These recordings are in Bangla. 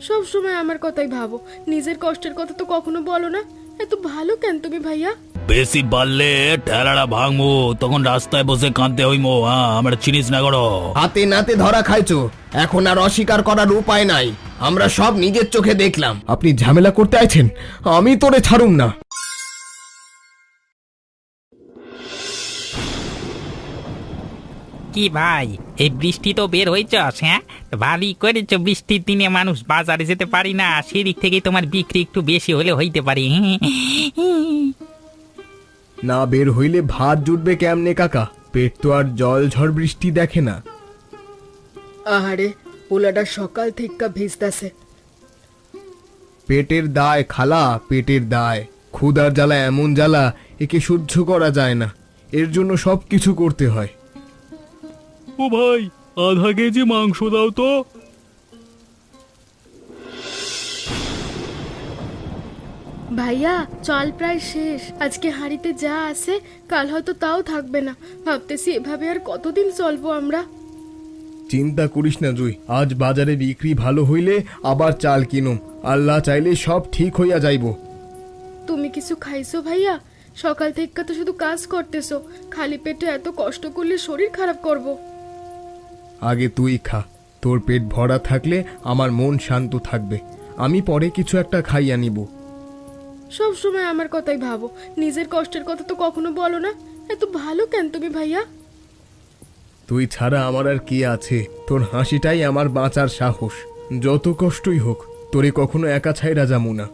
সব সময় আমার কথাই ভাবো, নিজের কষ্টের কথা তো কখনো বলো না। এত ভালো কেন তুমি ভাইয়া? বেশি বাড়লে ঠেলাটা ভাঙবো, তখন রাস্তায় বসে কাঁদতে হইমো। আমরা চিনিস না করো। হাতে নাতে ধরা খাইছো, এখন আর অস্বীকার করার উপায় নাই। আমরা সব নিজের চোখে দেখলাম। আপনি ঝামেলা করতে আইছেন, আমি তোরে ছাড়ুম না। কি ভাই, এই বৃষ্টি তো বের হয়েছস? হ্যাঁ, ভালোই করেছ। বৃষ্টির দিনে মানুষ বাজারে যেতে পারি না, সেদিক থেকে তোমার বিক্রি একটু বেশি হলে হইতে পারে। না বের হইলে ভাত জুটবে কেমনে কাকা? পেট তো আর জল ঝড় বৃষ্টি দেখে না। আহারে, পোলাটা সকাল থেকে ভিজতাছে। পেটের দায় খালা, পেটের দায়। ক্ষুধার জ্বালা এমন জ্বালা, একে সহ্য করা যায় না। এর জন্য সবকিছু করতে হয়। ও ভাই, আধা কেজি মাংস দাও তো। ভাইয়া, চাল প্রায় শেষ। আজকে হাঁড়িতে যা আছে কাল হয়তো তাও থাকবে না। ভাবতেছি এভাবে আর কতদিন চলবো আমরা। চিন্তা করিস না জুই, আজ বাজারে বিক্রি ভালো হইলে আবার চাল কিনুম। আল্লাহ চাইলে সব ঠিক হইয়া যাইব। তুমি কিছু খাইছো ভাইয়া? সকাল থেকে তো শুধু কাজ করতেছো, খালি পেটে এত কষ্ট করলে শরীর খারাপ করব। আগে তুই খা, তোর পেট ভরা থাকলে আমার মন শান্ত থাকবে। আমি পরে কিছু একটা খাইয়া নিব। সব সময় আমার কথাই ভাবো, নিজের কষ্টের কথা তো কখনো বলো না। এত ভালো কেন তুমি ভাইয়া? তুই ছাড়া আমার আর কি আছে? তোর হাসিটাই আমার বাঁচার সাহস। যত কষ্টই হোক, তোরে কখনো একা ছাইরা যামু না।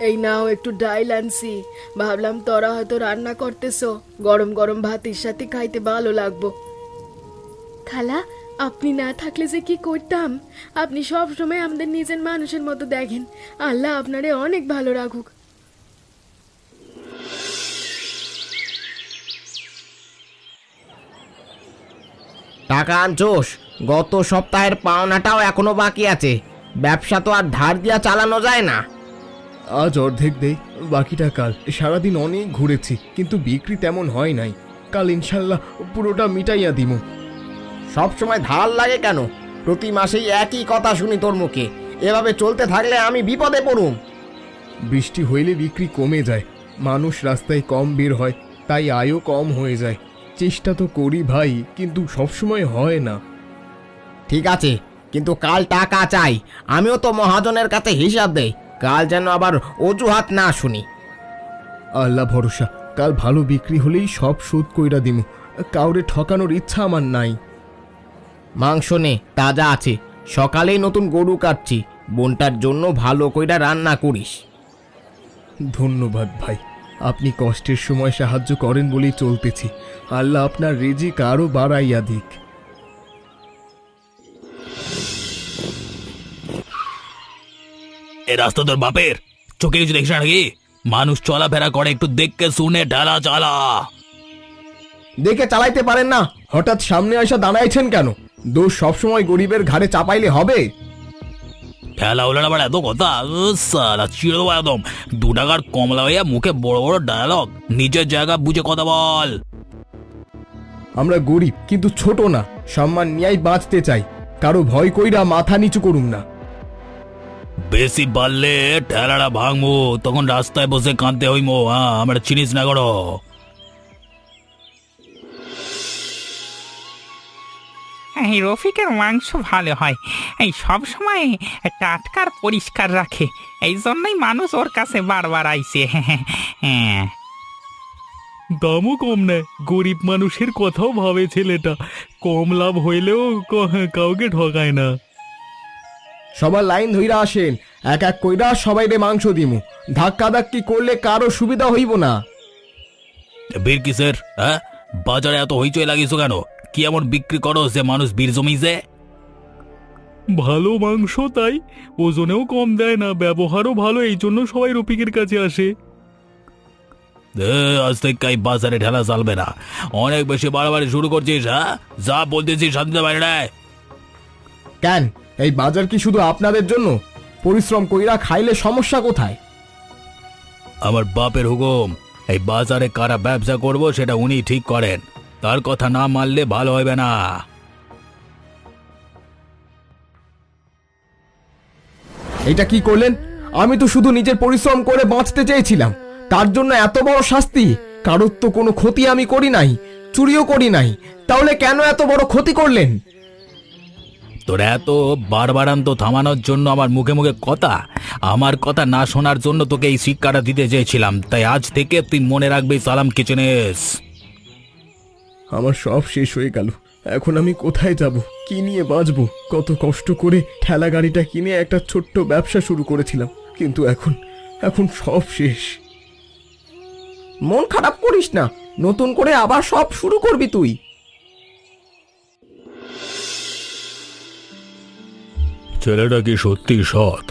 এই নাও একটু ডাইল আনছি, ভাবলাম তোরা হয়তো রান্না করতেছো, গরম গরম ভাতের সাথে খাইতে ভালো লাগবো। খালা, আপনি না থাকলে যে কি করতাম। আপনি সব সময় আমাদের নিজের মানুষের মতো দেখেন। আল্লাহ আপনারে অনেক ভালো রাখুক। টাকা আনছোস? গত সপ্তাহের পাওনাটাও এখনো বাকি আছে। ব্যবসা তো আর ধার দিয়া চালানো যায় না। আজ অর্ধেক দেই, বাকিটা কাল। সারাদিন অনেক ঘুরেছি, কিন্তু বিক্রি তেমন হয় নাই। কাল ইনশাল্লাহ পুরোটা মিটাইয়া দিমু। সব সময় ধার লাগে কেন? প্রতি মাসেই একই কথা শুনি তোর মুখে। এভাবে চলতে থাকলে আমি বিপদে পড়ুম। বৃষ্টি হইলে বিক্রি কমে যায়, মানুষ রাস্তায় কম বের হয়, তাই আয়ও কম হয়ে যায়। চেষ্টা তো করি ভাই, কিন্তু সবসময় হয় না। ঠিক আছে, কিন্তু কাল টাকা চাই। আমিও তো মহাজনের কাছে হিসাব দেই, কাল যেন আবার অজুহাত না শুনি। আল্লাহ ভরসা, কাল ভালো বিক্রি হলেই সব শোধ কইরা দিমু। কাউরে ঠকানোর ইচ্ছা আমার নাই। মাংস নে, তাজা আছে। সকালেই নতুন গরু কাটছি, বোনটার জন্য ভালো কইরা রান্না করিস। ধন্যবাদ ভাই, আপনি কষ্টের সময় সাহায্য করেন বলেই চলতেছি। আল্লাহ আপনার রিজিক আরো বাড়াইয়া দিক। এ রাস্তা তোর বাপের? চোখে কিছু দেখিস না নাকি? মানুষ চলাফেরা করে, একটু দেখকে শুনে ঢালা চালা। দেখে চালাইতে পারেন না? হঠাৎ সামনে আসা দাঁড়াইছেন কেন? দোষ সবসময় গরিবের ঘাড়ে চাপাইলে হবে? ঠেলা হলো আবার এত কথা? সালা চিড়ে দেবো একদম। 2 টাকার কমলা হইয়া মুখে বড় বড় ডায়লগ। নিজের জায়গা বুঝে কথা বল। আমরা গরিব, কিন্তু ছোট না। সম্মান নিয়েই বাঁচতে চাই, কারো ভয় কইরা মাথা নিচু করুম না। বেশি বাড়লে ঠেলাটা ভাঙবো, তখন রাস্তায় বসে কাঁদতে হইমো। আমরা চিনিস না করো। এই রফিকের মাংস ভালো হয়, এই সব সময় টাটকার পরিষ্কার রাখে, এই জন্যই মানুষ ওর কাছে বারবার আইছে। হ্যাঁ, দামও কম নেয়। গরিব মানুষের কথাও ভাবে ছেলেটা। কম লাভ হইলেও কাউকে ঠকায় না। সবার লাইন ধইরা আসেন, এক এক কইরা সবাইরে মাংস দিমু। ধাক্কা ধাক্কি করলে কারো সুবিধা হইব না। বীর কিসের? বাজারে এত হইচই লাগিয়েছো কেন? কি এমন বিক্রি করো যে মানুষ বীর জমিছে? ভালো মাংস, তাই ওজনেও কম দেয় না, ব্যবহারও ভালো, এই জন্য সবাই রফিকের কাছে আসে। আজ থেকে বাজারে ঠেলা চালবে না। অনেক বেশি বাড়াবাড়ি শুরু করছিস। যা বলতেছিস শান্তিতে বাইরে নেয়। কেন, এই বাজার কি শুধু আপনাদের জন্য? পরিশ্রম কইরা খাইলে সমস্যা কোথায়? আমার বাপের হুকুম, এই বাজারে কারা ব্যবসা করব সেটা উনি ঠিক করেন। তার কথা না মানলে ভালো হবে না। এটা কি করলেন? আমি তো শুধু নিজের পরিশ্রম করে বাঁচতে চেয়েছিলাম, তার জন্য এত বড় শাস্তি? কারোর তো কোনো ক্ষতি আমি করি নাই, চুরিও করি নাই, তাহলে কেন এত বড় ক্ষতি করলেন? তোর এত বারবারান্ত থামানোর জন্য আমার মুখে মুখে কথা, আমার কথা না শোনার জন্য তোকে এই শিক্ষাটা দিতে চেয়েছিলাম। তাই আজ থেকে তুই মনে রাখবি সালাম কিচেনেস। আমার সব শেষ হয়ে গেল। এখন আমি কোথায় যাব, কি নিয়ে বাঁচবো? কত কষ্ট করে ঠেলা গাড়িটা কিনে একটা ছোট্ট ব্যবসা শুরু করেছিলাম, কিন্তু এখন সব শেষ। মন খারাপ করিস না, নতুন করে আবার সব শুরু করবি তুই। ছেলেটা কি সত্যি সৎ?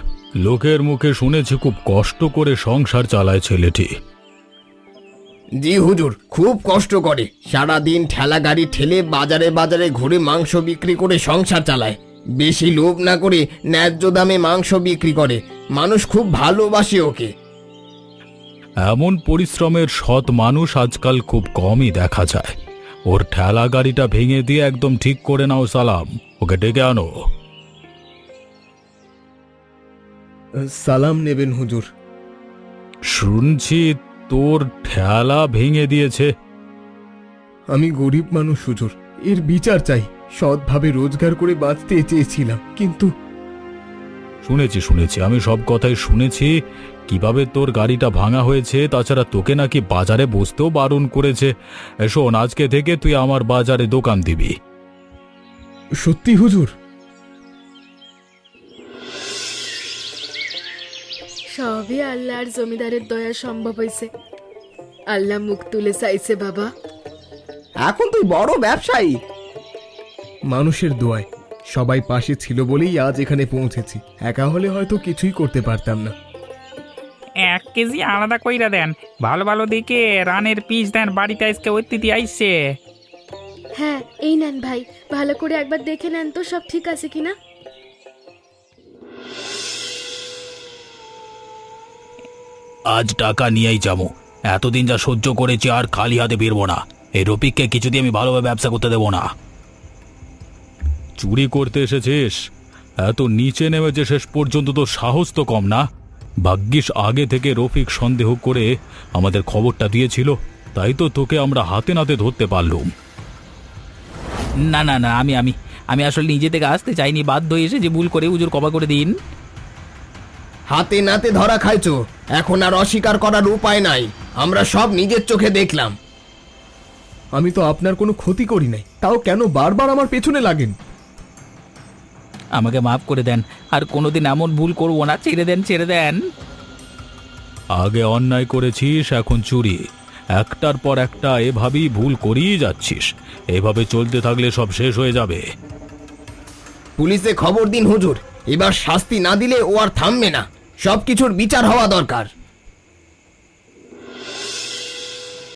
লোকের মুখে শুনেছি খুব কষ্ট করে সংসার চালায় ছেলেটি। জি হুজুর, খুব কষ্ট করে। সারাদিন ঠেলা গাড়ি ঠেলে বাজারে বাজারে ঘুরে মাংস বিক্রি করে সংসার চালায়। বেশি লোভ না করে ন্যায্য দামে মাংস বিক্রি করে। মানুষ খুব ভালোবাসে ওকে। এমন পরিশ্রমের সৎ মানুষ আজকাল খুব কমই দেখা যায়। ওর ঠেলা গাড়িটা ভেঙে দিয়ে একদম ঠিক করে নাও সালাম, ওকে ডেকে আনো। সালাম নেবেন হুজুর? শুনছি তোর ঠেলা ভেঙে দিয়েছে। আমি গরিব মানুষ হুজুর, এর বিচার চাই। সৎভাবে রোজগার করে বাঁচতে চেয়েছিলাম, কিন্তু শুনেছি আমি সব কথাই শুনেছি, কিভাবে তোর গাড়িটা ভাঙা হয়েছে। তাছাড়া তোকে নাকি বাজারে বসতেও বারণ করেছে। শোন, আজকে থেকে তুই আমার বাজারে দোকান দিবি। সত্যি হুজুর? সবই আল্লাহর জমিদারের দয়া সম্ভব হয়েছে। আল্লাহ মুখ তুলে চাইছে বাবা। এখন তুই বড় ব্যবসায়ী। মানুষের দোয়ায় সবাই পাশে ছিল বলেই আজ এখানে পৌঁছেছি। একা হলে হয়তো কিছুই করতে পারতাম না। 1 কেজি আলাদা কইরা দেন, ভালো ভালো দিকে রানের পিস দেন, বাড়িতে আজকে অতিথি আইছে। হ্যাঁ, এই নেন ভাই, ভালো করে একবার দেখে নেন তো সব ঠিক আছে কিনা। আজ টাকা নিয়েই যাবো। এতদিন যা সহ্য করেছি আর খালি হাতে ফিরবো না। এই রফিককে কিছুতেই আমি ভালোভাবে ব্যবসা করতে দেবো না। চুরি করতে এসেছিস? এত নিচে নেমেছে শেষ পর্যন্ত তো সাহস তো কম না। ভাগ্যিস আগে থেকে রফিক সন্দেহ করে আমাদের খবরটা দিয়েছিল, তাই তো তোকে আমরা হাতে নাতে ধরতে পারলুম। না না না, আমি আমি আমি আসলে নিজে থেকে আসতে চাইনি, বাধ্য হয়ে এসে যে ভুল করে হুজুর ক্ষমা করে দিন। হাতে নাতে ধরা খাইছো, এখন আর অস্বীকার করার উপায় নাই। আমরা সব নিজের চোখে দেখলাম। আমি তো আপনার কোনো ক্ষতি করি নাই, তাও কেন বারবার আমার পেছনে লাগেন? আমাকে মাফ করে দেন, আর কোনোদিন এমন ভুল করবো না। ছেড়ে দেন, ছেড়ে দেন। আগে অন্যায় করেছিস, এখন চুরি। একটার পর একটা এভাবেই ভুল করিয়ে যাচ্ছিস। এভাবে চলতে থাকলে সব শেষ হয়ে যাবে। পুলিশে খবর দিন হুজুর, এবার শাস্তি না দিলে ও আর থামবে না। সবকিছুর বিচার হওয়া দরকার।